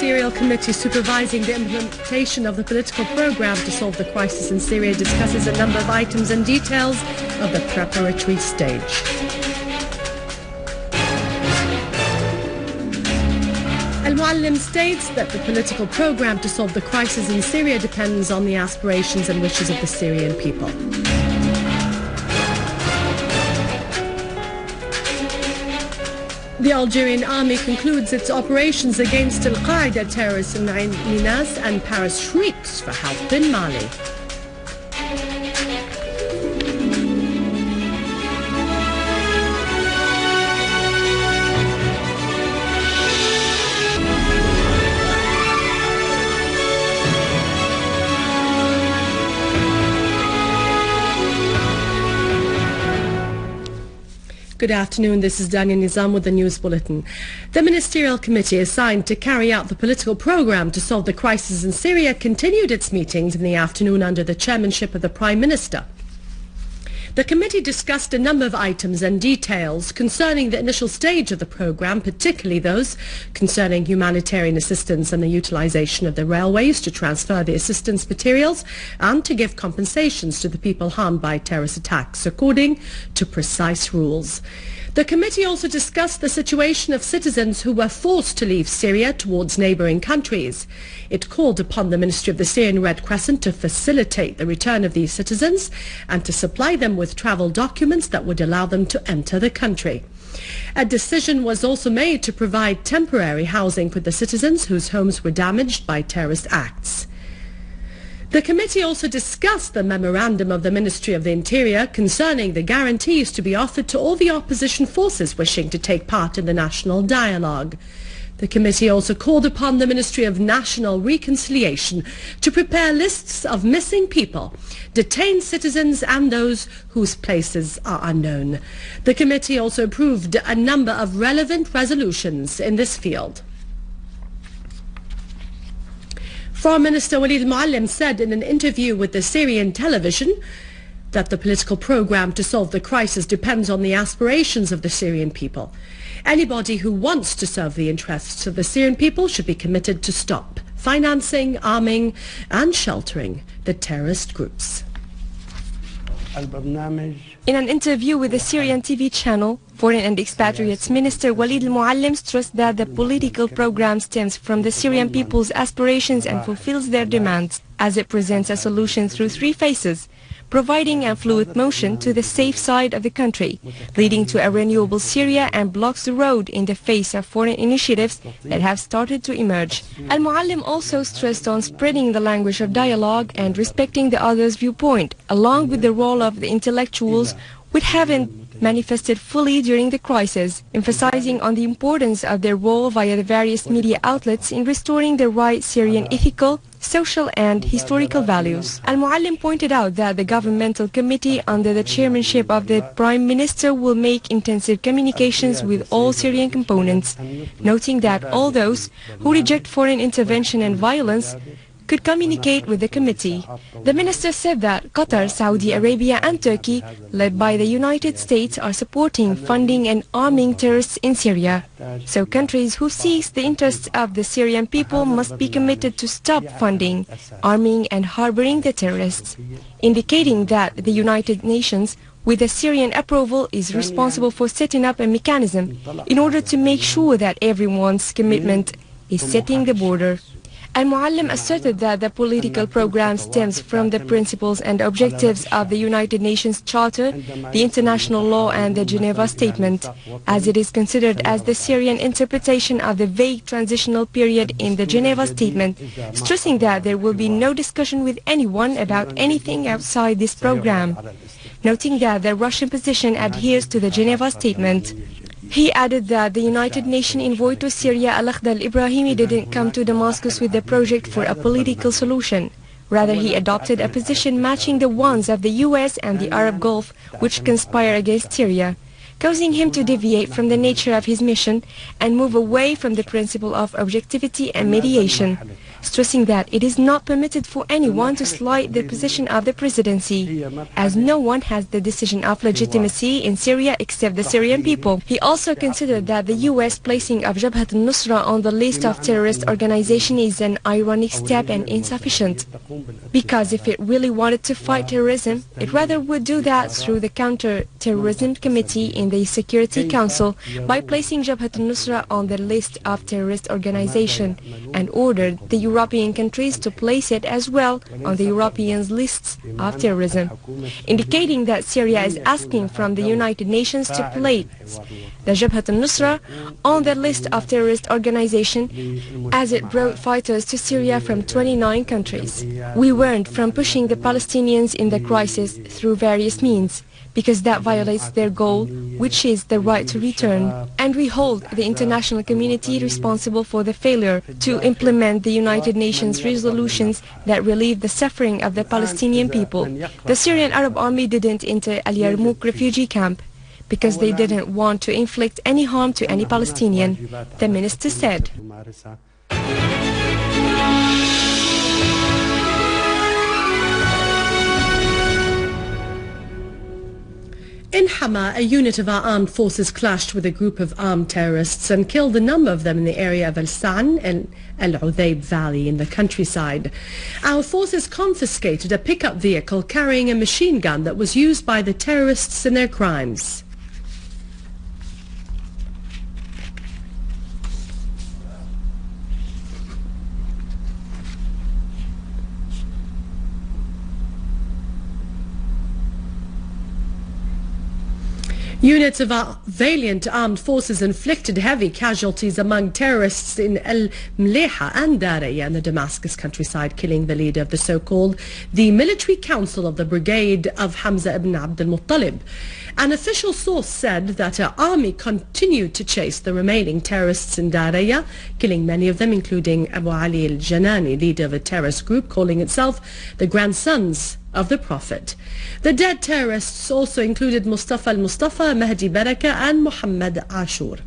ministerial committee supervising the implementation of the political program to solve the crisis in Syria discusses a number of items and details of the preparatory stage. Al-Muallim states that the political program to solve the crisis in Syria depends on the aspirations and wishes of the Syrian people. The Algerian army concludes its operations against al-Qaeda terrorists in Ain Minas, and Paris shrieks for help in Mali. Good afternoon, this is Dania Nizam with the News Bulletin. The Ministerial Committee assigned to carry out the political program to solve the crisis in Syria continued its meetings in the afternoon under the chairmanship of the Prime Minister. The committee discussed a number of items and details concerning the initial stage of the program, particularly those concerning humanitarian assistance and the utilization of the railways to transfer the assistance materials and to give compensations to the people harmed by terrorist attacks according to precise rules. The committee also discussed the situation of citizens who were forced to leave Syria towards neighboring countries. It called upon the Ministry of the Syrian Red Crescent to facilitate the return of these citizens and to supply them with travel documents that would allow them to enter the country. A decision was also made to provide temporary housing for the citizens whose homes were damaged by terrorist acts. The committee also discussed the memorandum of the Ministry of the Interior concerning the guarantees to be offered to all the opposition forces wishing to take part in the national dialogue. The committee also called upon the Ministry of National Reconciliation to prepare lists of missing people, detained citizens and those whose places are unknown. The committee also approved a number of relevant resolutions in this field. Foreign Minister Walid al-Muallim said in an interview with the Syrian television that the political program to solve the crisis depends on the aspirations of the Syrian people. Anybody who wants to serve the interests of the Syrian people should be committed to stop financing, arming and sheltering the terrorist groups. In an interview with the Syrian TV channel, Foreign and Expatriates Minister Walid al-Muallim stressed that the political program stems from the Syrian people's aspirations and fulfills their demands, as it presents a solution through three phases, providing a fluid motion to the safe side of the country, leading to a renewable Syria, and blocks the road in the face of foreign initiatives that have started to emerge. Al-Muallim also stressed on spreading the language of dialogue and respecting the other's viewpoint, along with the role of the intellectuals which haven't manifested fully during the crisis, emphasizing on the importance of their role via the various media outlets in restoring the right Syrian ethical, social and historical values. Al-Muallim pointed out that the governmental committee under the chairmanship of the Prime Minister will make intensive communications with all Syrian components, noting that all those who reject foreign intervention and violence could communicate with the committee. The minister said that Qatar, Saudi Arabia and Turkey, led by the United States, are supporting, funding and arming terrorists in Syria. So countries who seek the interests of the Syrian people must be committed to stop funding, arming and harboring the terrorists, indicating that the United Nations, with the Syrian approval, is responsible for setting up a mechanism in order to make sure that everyone's commitment is setting the border. Al-Muallim asserted that the political program stems from the principles and objectives of the United Nations Charter, the international law and the Geneva Statement, as it is considered as the Syrian interpretation of the vague transitional period in the Geneva Statement, stressing that there will be no discussion with anyone about anything outside this program, noting that the Russian position adheres to the Geneva Statement. He added that the United Nations envoy to Syria, al-Assad al-Ibrahimi, didn't come to Damascus with the project for a political solution. Rather, he adopted a position matching the ones of the US and the Arab Gulf, which conspire against Syria, causing him to deviate from the nature of his mission and move away from the principle of objectivity and mediation. stressing that it is not permitted for anyone to slight the position of the presidency, as no one has the decision of legitimacy in Syria except the Syrian people. He also considered that the U.S. placing of Jabhat al-Nusra on the list of terrorist organizations is an ironic step and insufficient, because if it really wanted to fight terrorism, it rather would do that through the Counter-Terrorism Committee in the Security Council by placing Jabhat al-Nusra on the list of terrorist organizations, and ordered the European countries to place it as well on the European lists of terrorism, indicating that Syria is asking from the United Nations to place the Jabhat al-Nusra on the list of terrorist organizations, as it brought fighters to Syria from 29 countries. We warned from pushing the Palestinians in the crisis through various means, because that violates their goal, which is the right to return. And we hold the international community responsible for the failure to implement the United Nations resolutions that relieve the suffering of the Palestinian people. The Syrian Arab Army didn't enter Al Yarmouk refugee camp because they didn't want to inflict any harm to any Palestinian, the minister said. In Hama, a unit of our armed forces clashed with a group of armed terrorists and killed a number of them in the area of Al-San and Al-Udayb Valley in the countryside. Our forces confiscated a pickup vehicle carrying a machine gun that was used by the terrorists in their crimes. Units of our valiant armed forces inflicted heavy casualties among terrorists in Al-Mleha and Daraya in the Damascus countryside, killing the leader of the Military Council of the Brigade of Hamza ibn Abd al-Muttalib. An official source said that our army continued to chase the remaining terrorists in Daraya, killing many of them, including Abu Ali al-Janani, leader of a terrorist group calling itself the Grandsons of the Prophet. The dead terrorists also included Mustafa al-Mustafa, Mahdi Baraka and Muhammad Ashur.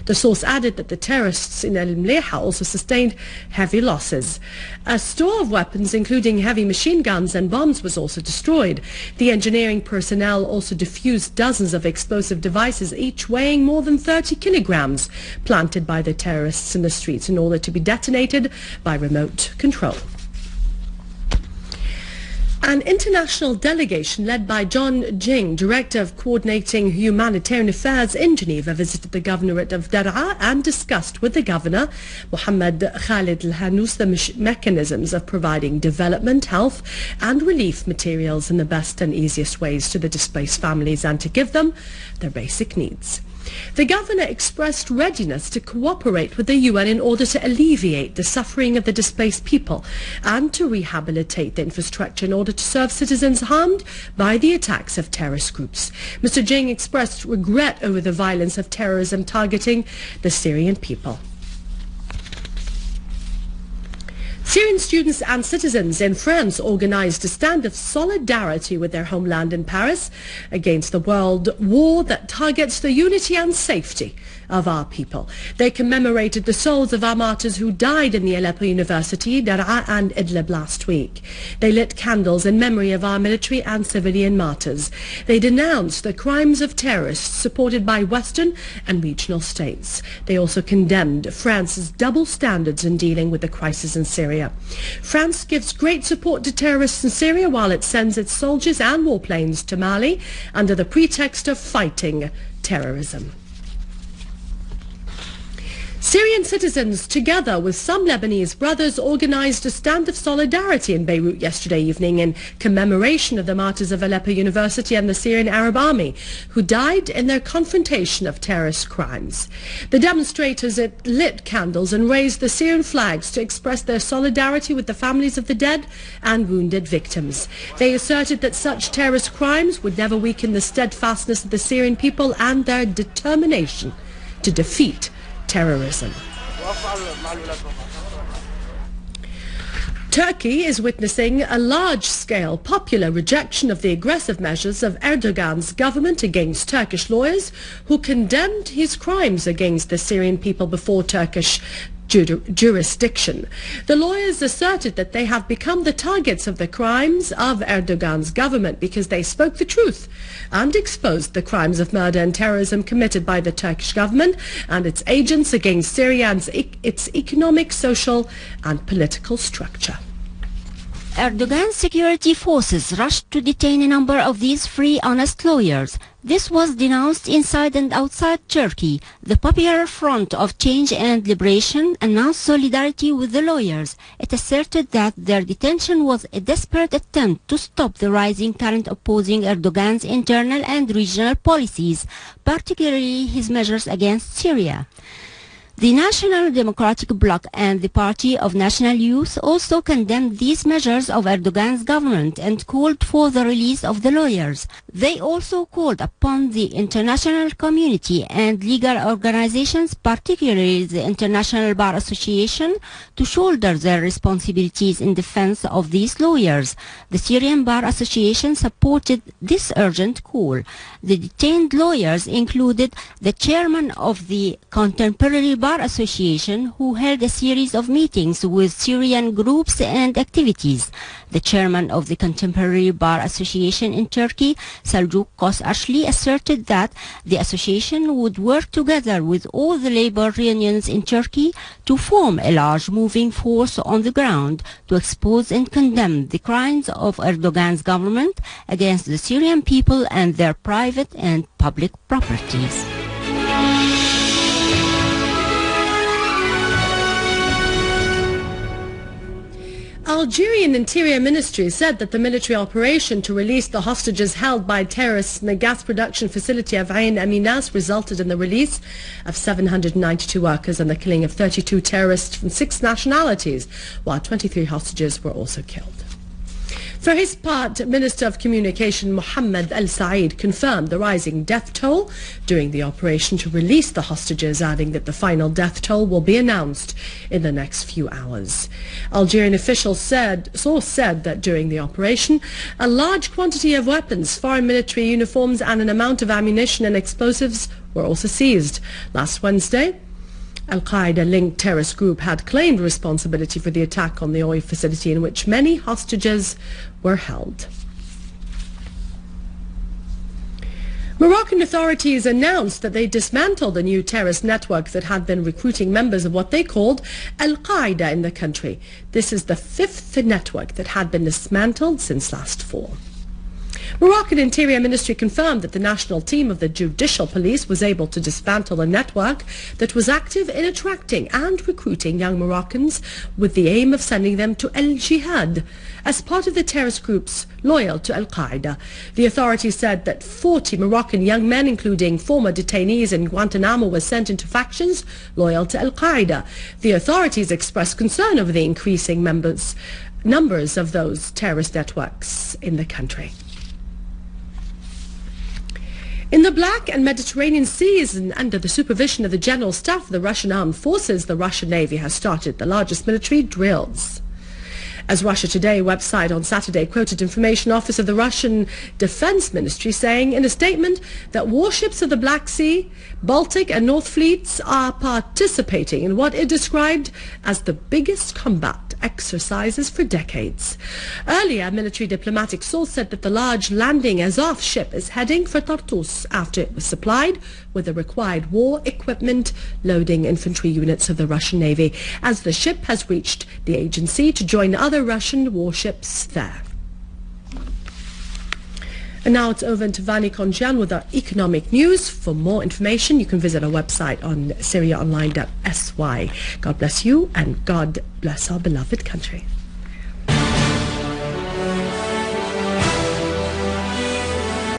The source added that the terrorists in Al-Mleha also sustained heavy losses. A store of weapons, including heavy machine guns and bombs, was also destroyed. The engineering personnel also defused dozens of explosive devices, each weighing more than 30 kilograms, planted by the terrorists in the streets in order to be detonated by remote control. An international delegation led by John Jing, Director of Coordinating Humanitarian Affairs in Geneva, visited the governorate of Daraa and discussed with the governor, Mohammed Khalid al-Hanous, the mechanisms of providing development, health and relief materials in the best and easiest ways to the displaced families and to give them their basic needs. The governor expressed readiness to cooperate with the UN in order to alleviate the suffering of the displaced people and to rehabilitate the infrastructure in order to serve citizens harmed by the attacks of terrorist groups. Mr. Jing expressed regret over the violence of terrorism targeting the Syrian people. Syrian students and citizens in France organized a stand of solidarity with their homeland in Paris against the world war that targets the unity and safety of our people. They commemorated the souls of our martyrs who died in the Aleppo University, Daraa and Idlib last week. They lit candles in memory of our military and civilian martyrs. They denounced the crimes of terrorists supported by Western and regional states. They also condemned France's double standards in dealing with the crisis in Syria. France gives great support to terrorists in Syria while it sends its soldiers and warplanes to Mali under the pretext of fighting terrorism. Syrian citizens, together with some Lebanese brothers, organized a stand of solidarity in Beirut yesterday evening in commemoration of the martyrs of Aleppo University and the Syrian Arab Army, who died in their confrontation of terrorist crimes. The demonstrators lit candles and raised the Syrian flags to express their solidarity with the families of the dead and wounded victims. They asserted that such terrorist crimes would never weaken the steadfastness of the Syrian people and their determination to defeat terrorism. Turkey is witnessing a large-scale popular rejection of the aggressive measures of Erdogan's government against Turkish lawyers who condemned his crimes against the Syrian people before Turkish jurisdiction. The lawyers asserted that they have become the targets of the crimes of Erdogan's government because they spoke the truth and exposed the crimes of murder and terrorism committed by the Turkish government and its agents against Syria and its economic, social and political structure. Erdogan's security forces rushed to detain a number of these free, honest lawyers. This was denounced inside and outside Turkey. The Popular Front of Change and Liberation announced solidarity with the lawyers. It asserted that their detention was a desperate attempt to stop the rising current opposing Erdogan's internal and regional policies, particularly his measures against Syria. The National Democratic Bloc and the Party of National Youth also condemned these measures of Erdogan's government and called for the release of the lawyers. They also called upon the international community and legal organizations, particularly the International Bar Association, to shoulder their responsibilities in defense of these lawyers. The Syrian Bar Association supported this urgent call. The detained lawyers included the chairman of the Contemporary Bar Association, who held a series of meetings with Syrian groups and activities. The chairman of the Contemporary Bar Association in Turkey, Seljuk Kosashli, asserted that the association would work together with all the labor unions in Turkey to form a large moving force on the ground to expose and condemn the crimes of Erdogan's government against the Syrian people and their private and public properties. Algerian Interior Ministry said that the military operation to release the hostages held by terrorists in the gas production facility of Ain Aminas resulted in the release of 792 workers and the killing of 32 terrorists from 6 nationalities, while 23 hostages were also killed. For his part, Minister of Communication Mohammed Al-Said confirmed the rising death toll during the operation to release the hostages, adding that the final death toll will be announced in the next few hours. Algerian officials said that during the operation, a large quantity of weapons, foreign military uniforms and an amount of ammunition and explosives were also seized. Last Wednesday, Al-Qaeda-linked terrorist group had claimed responsibility for the attack on the oil facility in which many hostages were held. Moroccan authorities announced that they dismantled a new terrorist network that had been recruiting members of what they called Al-Qaeda in the country. This is the 5th network that had been dismantled since last fall. Moroccan Interior Ministry confirmed that the national team of the judicial police was able to dismantle a network that was active in attracting and recruiting young Moroccans with the aim of sending them to al-Jihad as part of the terrorist groups loyal to Al-Qaeda. The authorities said that 40 Moroccan young men, including former detainees in Guantanamo, were sent into factions loyal to Al-Qaeda. The authorities expressed concern over the increasing numbers of those terrorist networks in the country. In the Black and Mediterranean Seas and under the supervision of the General Staff of the Russian Armed Forces, the Russian Navy has started the largest military drills. As Russia Today website on Saturday quoted information office of the Russian Defense Ministry saying in a statement that warships of the Black Sea, Baltic and North Fleets are participating in what it described as the biggest combat exercises for decades. Earlier, a military diplomatic source said that the large landing Azov ship is heading for Tartus after it was supplied with the required war equipment, loading infantry units of the Russian Navy, as the ship has reached the agency to join other Russian warships there. And now it's over to Vani Konjan with our economic news. For more information, you can visit our website on syriaonline.sy. God bless you and God bless our beloved country.